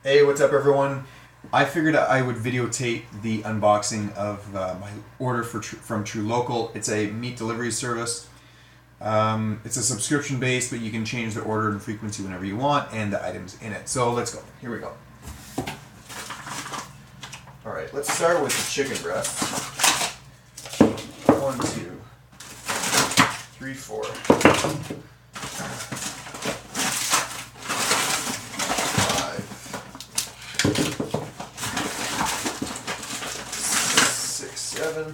Hey, what's up everyone? I figured I would videotape the unboxing of my order from True Local. It's a meat delivery service. It's a subscription based, but you can change the order and frequency whenever you want and the items in it. So let's go. Here we go. Alright, let's start with the chicken breast. 1, 2, 3, 4. 6, 7,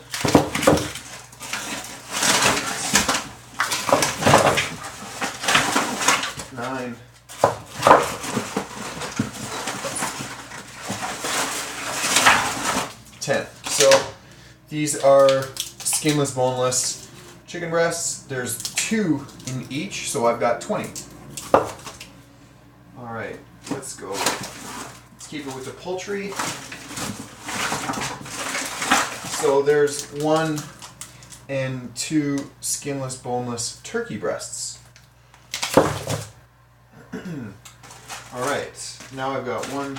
9, 10. So these are skinless, boneless chicken breasts. There's 2 in each, so I've got 20. Alright, let's go. Let's keep it with the poultry. So there's 1 and 2 skinless, boneless turkey breasts. Alright, now I've got 1,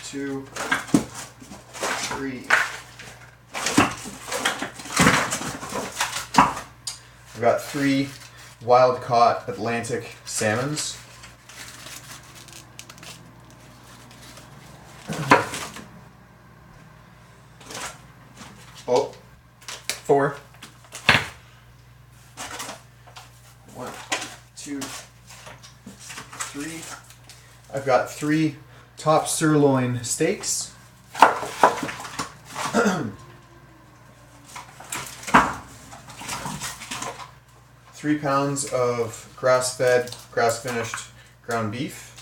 2, 3. I've got 3 wild-caught Atlantic salmons. Oh, 4. 1, 2, 3. I've got 3 top sirloin steaks. 3 pounds of grass-fed, grass-finished ground beef.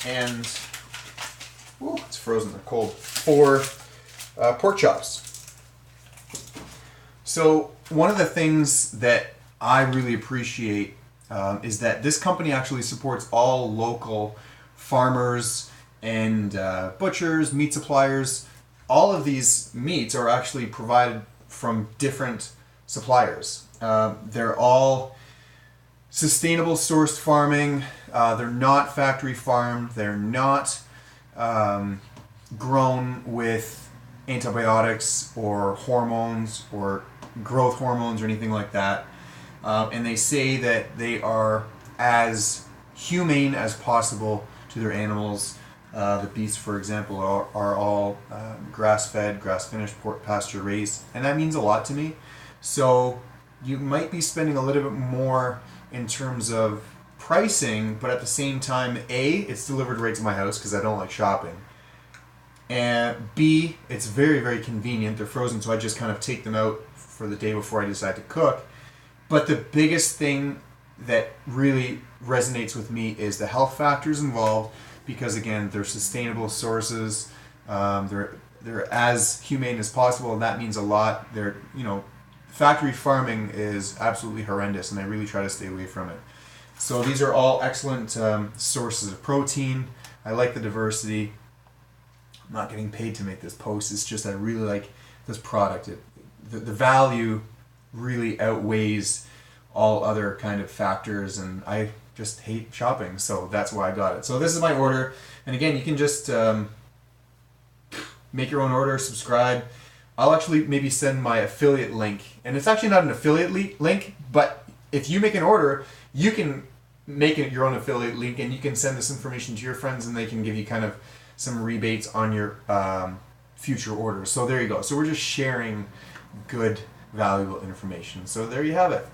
And, ooh, it's frozen, they're cold. 4 pork chops. So one of the things that I really appreciate is that this company actually supports all local farmers and butchers, meat suppliers. All of these meats are actually provided from different suppliers. They're all sustainable sourced farming. They're not factory farmed. They're not grown with antibiotics or hormones or growth hormones or anything like that. And they say that they are as humane as possible to their animals. The beasts, for example, are all grass-fed, grass-finished, pasture raised, and that means a lot to me. So you might be spending a little bit more in terms of pricing, but at the same time, A, it's delivered right to my house because I don't like shopping. And B, it's very, very convenient. They're frozen, so I just kind of take them out for the day before I decide to cook. But the biggest thing that really resonates with me is the health factors involved, because again, they're sustainable sources. They're as humane as possible, and that means a lot. Factory farming is absolutely horrendous, and I really try to stay away from it. So these are all excellent sources of protein. I like the diversity. I'm not getting paid to make this post. It's just I really like this product. The value really outweighs all other kind of factors, and I just hate shopping, so that's why I got it. So this is my order, and again, you can just make your own order, subscribe. I'll actually maybe send my affiliate link, and it's actually not an affiliate link, but if you make an order, you can make it your own affiliate link, and you can send this information to your friends, and they can give you kind of some rebates on your future orders. So there you go. So we're just sharing good, valuable information. So there you have it.